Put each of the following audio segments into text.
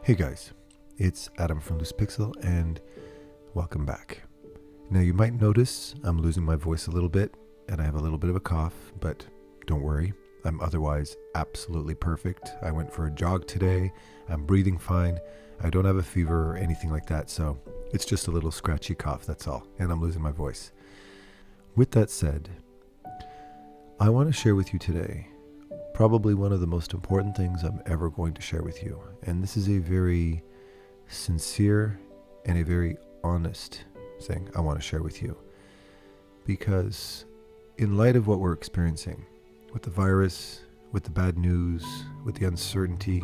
Hey guys, it's Adam from Loose Pixel and welcome back. Now you might notice I'm losing my voice a little bit and I have a little bit of a cough, but don't worry, I'm otherwise absolutely perfect. I went for a jog today, I'm breathing fine, I don't have a fever or anything like that, so it's just a little scratchy cough, that's all, and I'm losing my voice. With that said, I want to share with you today probably one of the most important things I'm ever going to share with you. And this is a very sincere and a very honest thing I want to share with you. Because in light of what we're experiencing with the virus, with the bad news, with the uncertainty,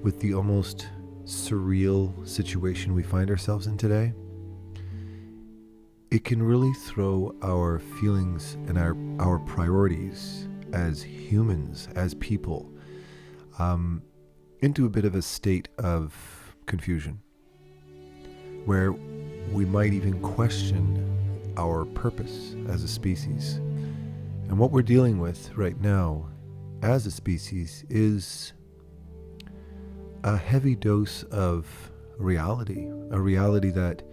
with the almost surreal situation we find ourselves in today, it can really throw our feelings and our priorities as humans, as people, into a bit of a state of confusion, where we might even question our purpose as a species. And what we're dealing with right now as a species is a heavy dose of reality, a reality that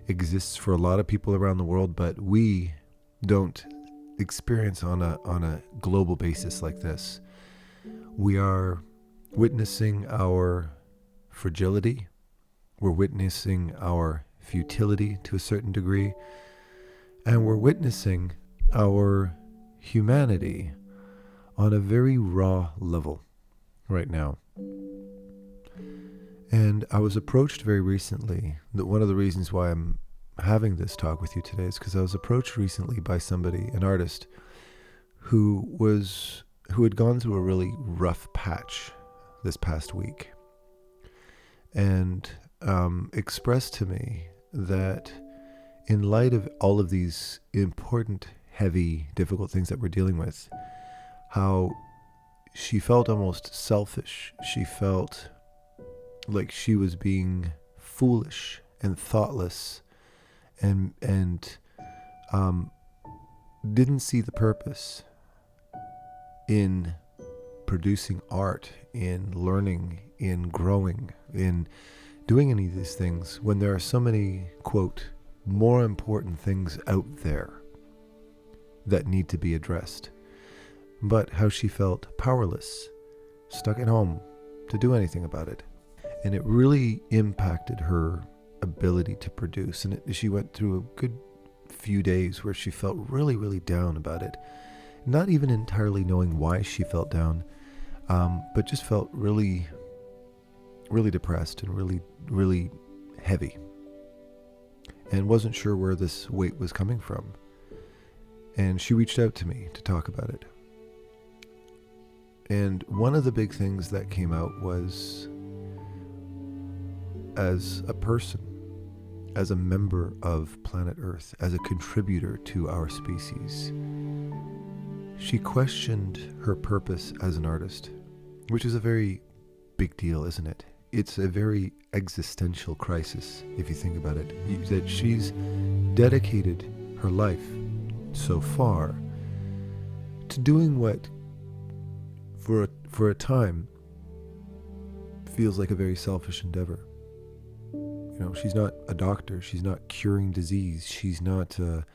exists for a lot of people around the world, but we don't experience on a global basis like this. We are witnessing our fragility, we're witnessing our futility to a certain degree, and we're witnessing our humanity on a very raw level right now. And I was approached very recently, that one of the reasons why I'm having this talk with you today is because I was approached recently by somebody, an artist, who had gone through a really rough patch this past week, and expressed to me that in light of all of these important, heavy, difficult things that we're dealing with, how she felt almost selfish. She felt like she was being foolish and thoughtless and didn't see the purpose in producing art, in learning, in growing, in doing any of these things when there are so many, quote, more important things out there that need to be addressed. But how she felt powerless, stuck at home to do anything about it. And it really impacted her ability to produce. And she went through a good few days where she felt really, really down about it. Not even entirely knowing why she felt down, but just felt really, really depressed and really, really heavy. And wasn't sure where this weight was coming from. And she reached out to me to talk about it. And one of the big things that came out was, as a person, as a member of planet Earth, as a contributor to our species, she questioned her purpose as an artist, which is a very big deal, isn't it? It's a very existential crisis, if you think about it, that she's dedicated her life so far to doing what, for a time, feels like a very selfish endeavor. You know, she's not a doctor, she's not curing disease, she's not a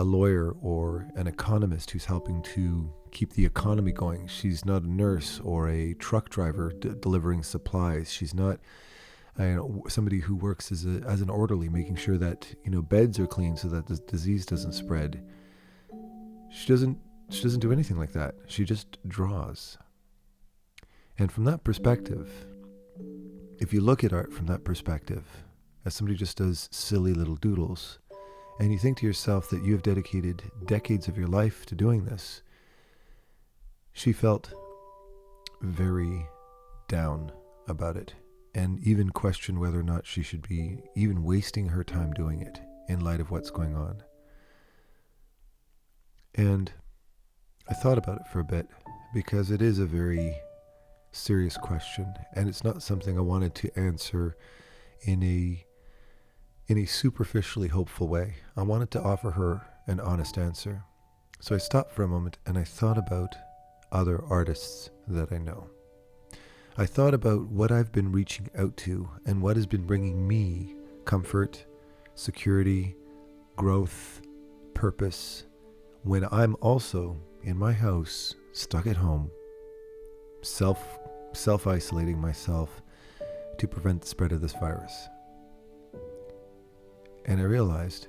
lawyer or an economist who's helping to keep the economy going. She's not a nurse or a truck driver delivering supplies. She's not somebody who works as an orderly, making sure that beds are clean so that the disease doesn't spread. She doesn't do anything like that. She just draws. And from that perspective, if you look at art from that perspective, as somebody just does silly little doodles, and you think to yourself that you have dedicated decades of your life to doing this, she felt very down about it, and even questioned whether or not she should be even wasting her time doing it in light of what's going on. And I thought about it for a bit, because it is a very serious question, and it's not something I wanted to answer in a superficially hopeful way. I wanted to offer her an honest answer. So I stopped for a moment and I thought about other artists that I know. I thought about what I've been reaching out to and what has been bringing me comfort, security, growth, purpose, when I'm also in my house, stuck at home, self-isolating myself to prevent the spread of this virus. And I realized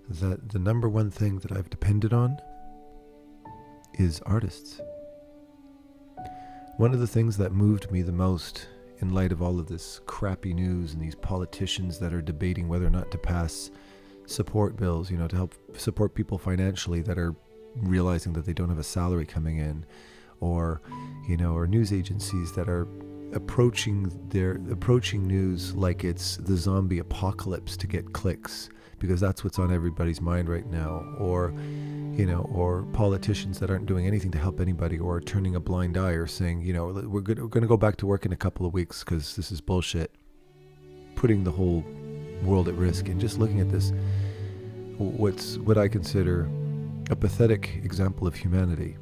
that the number one thing that I've depended on is artists. One of the things that moved me the most in light of all of this crappy news and these politicians that are debating whether or not to pass support bills, to help support people financially that are realizing that they don't have a salary coming in, or news agencies that are approaching news like it's the zombie apocalypse to get clicks, because that's what's on everybody's mind right now, or politicians that aren't doing anything to help anybody, or turning a blind eye, or saying, we're going to go back to work in a couple of weeks because this is bullshit, putting the whole world at risk. And just looking at this, what I consider a pathetic example of humanity.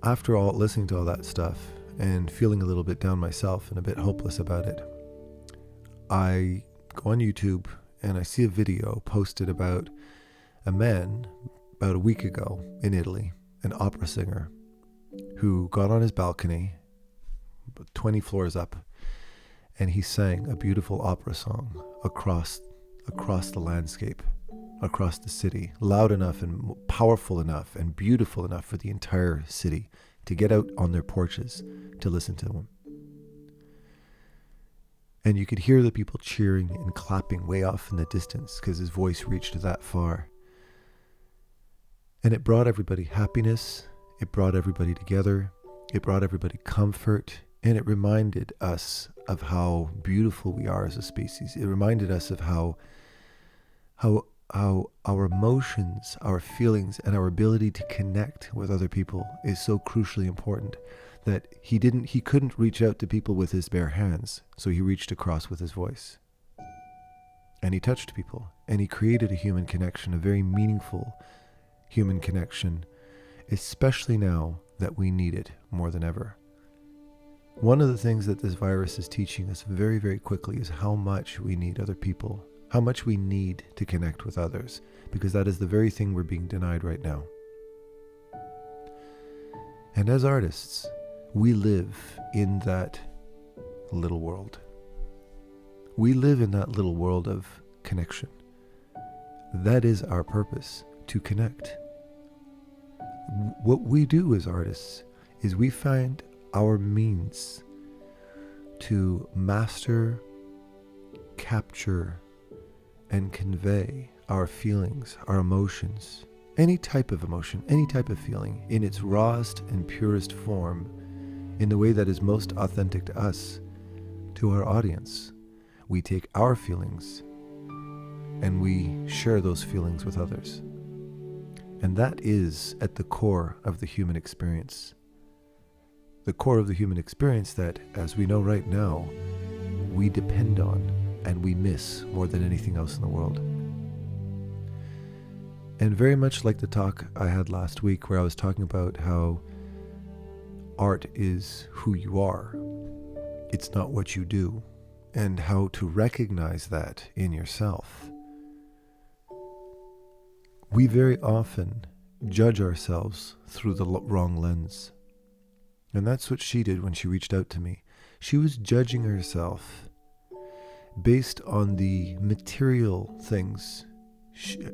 After all, listening to all that stuff and feeling a little bit down myself and a bit hopeless about it, I go on YouTube and I see a video posted about a man about a week ago in Italy, an opera singer, who got on his balcony, 20 floors up, and he sang a beautiful opera song across the landscape, across the city, loud enough and powerful enough and beautiful enough for the entire city to get out on their porches to listen to him. And you could hear the people cheering and clapping way off in the distance because his voice reached that far. And it brought everybody happiness, it brought everybody together, it brought everybody comfort, and it reminded us of how beautiful we are as a species. It reminded us of how our emotions, our feelings, and our ability to connect with other people is so crucially important, that he couldn't reach out to people with his bare hands, so he reached across with his voice. And he touched people, and he created a human connection, a very meaningful human connection, especially now that we need it more than ever. One of the things that this virus is teaching us very, very quickly is how much we need other people, how much we need to connect with others, because that is the very thing we're being denied right now. And as artists, we live in that little world. We live in that little world of connection. That is our purpose, to connect. What we do as artists is we find our means to master, capture, and convey our feelings, our emotions, any type of emotion, any type of feeling, in its rawest and purest form, in the way that is most authentic to us, to our audience. We take our feelings and we share those feelings with others. And that is at the core of the human experience. The core of the human experience that, as we know right now, we depend on and we miss more than anything else in the world. And very much like the talk I had last week, where I was talking about how art is who you are, it's not what you do, and how to recognize that in yourself. We very often judge ourselves through the wrong lens. And that's what she did when she reached out to me. She was judging herself based on the material things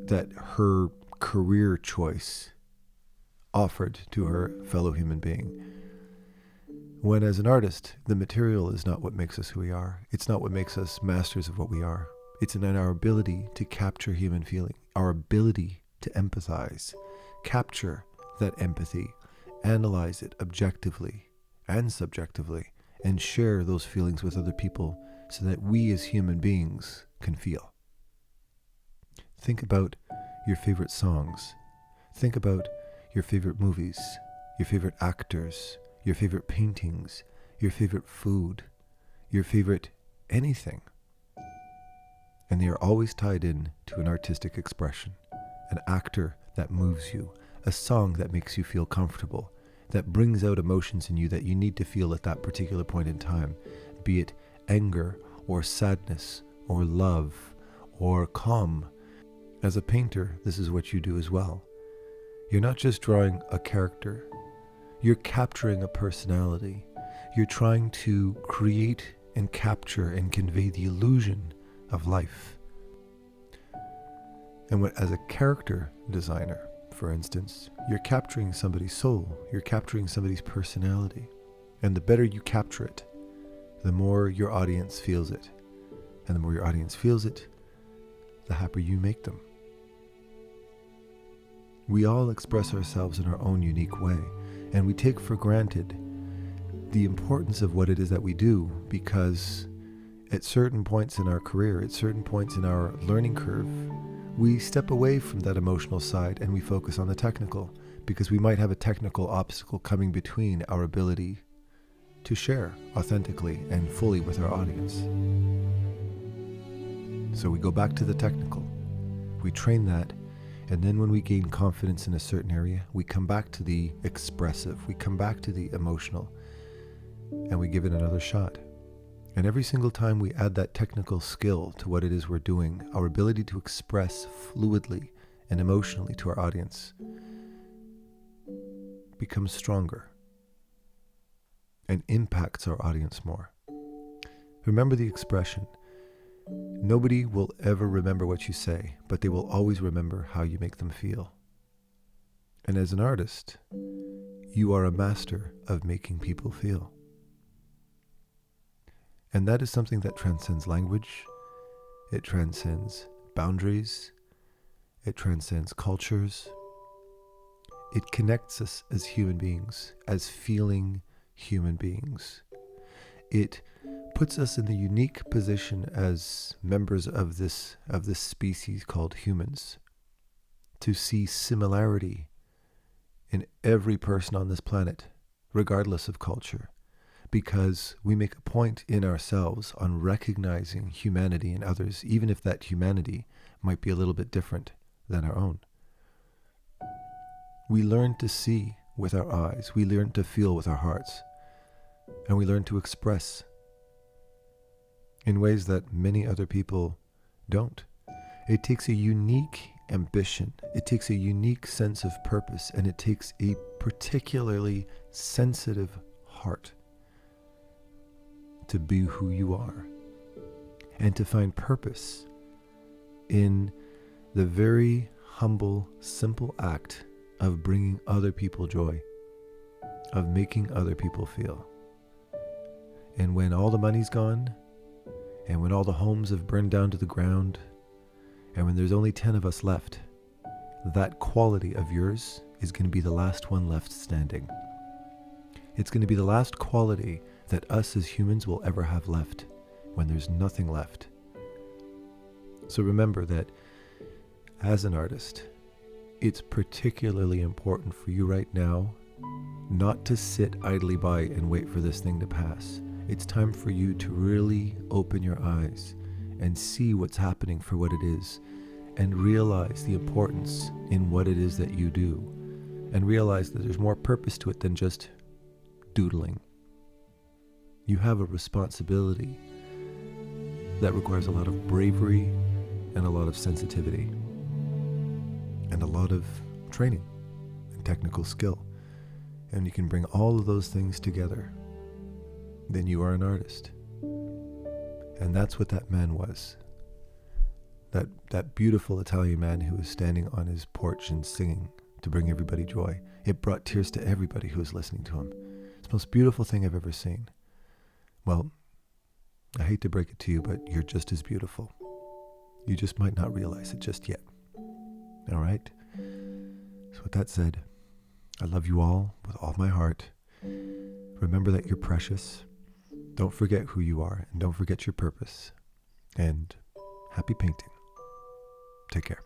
that her career choice offered to her fellow human being. When as an artist, the material is not what makes us who we are. It's not what makes us masters of what we are. It's in our ability to capture human feeling, our ability to empathize, capture that empathy, analyze it objectively and subjectively, and share those feelings with other people so that we as human beings can feel. Think about your favorite songs. Think about your favorite movies, your favorite actors, your favorite paintings, your favorite food, your favorite anything. And they are always tied in to an artistic expression, an actor that moves you, a song that makes you feel comfortable, that brings out emotions in you that you need to feel at that particular point in time, be it anger or sadness or love or calm. As a painter, this is what you do as well. You're not just drawing a character, you're capturing a personality. You're trying to create and capture and convey the illusion of life. And as a character designer, for instance, you're capturing somebody's soul, you're capturing somebody's personality. And the better you capture it, the more your audience feels it. And the more your audience feels it, the happier you make them. We all express ourselves in our own unique way, and we take for granted the importance of what it is that we do, because at certain points in our career, at certain points in our learning curve, we step away from that emotional side and we focus on the technical, because we might have a technical obstacle coming between our ability to share authentically and fully with our audience. So we go back to the technical, we train that, and then when we gain confidence in a certain area, we come back to the expressive, we come back to the emotional, and we give it another shot. And every single time we add that technical skill to what it is we're doing, our ability to express fluidly and emotionally to our audience becomes stronger and impacts our audience more. Remember the expression, nobody will ever remember what you say, but they will always remember how you make them feel. And as an artist, you are a master of making people feel. And that is something that transcends language, it transcends boundaries, it transcends cultures. It connects us as human beings, as feeling human beings. It puts us in the unique position as members of this species called humans to see similarity in every person on this planet, regardless of culture, because we make a point in ourselves on recognizing humanity in others, even if that humanity might be a little bit different than our own. We learn to see with our eyes, we learn to feel with our hearts, and we learn to express in ways that many other people don't. It takes a unique ambition, it takes a unique sense of purpose, and it takes a particularly sensitive heart to be who you are and to find purpose in the very humble, simple act of bringing other people joy, of making other people feel. And when all the money's gone, and when all the homes have burned down to the ground, and when there's only 10 of us left, that quality of yours is going to be the last one left standing. It's going to be the last quality that us as humans will ever have left when there's nothing left. So remember that as an artist, it's particularly important for you right now not to sit idly by and wait for this thing to pass. It's time for you to really open your eyes and see what's happening for what it is, and realize the importance in what it is that you do, and realize that there's more purpose to it than just doodling. You have a responsibility that requires a lot of bravery and a lot of sensitivity and a lot of training and technical skill. And you can bring all of those things together, then you are an artist. And that's what that man was. That beautiful Italian man who was standing on his porch and singing to bring everybody joy. It brought tears to everybody who was listening to him. It's the most beautiful thing I've ever seen. Well, I hate to break it to you, but you're just as beautiful. You just might not realize it just yet. All right? So with that said, I love you all with all my heart. Remember that you're precious. Don't forget who you are, and don't forget your purpose. And happy painting. Take care.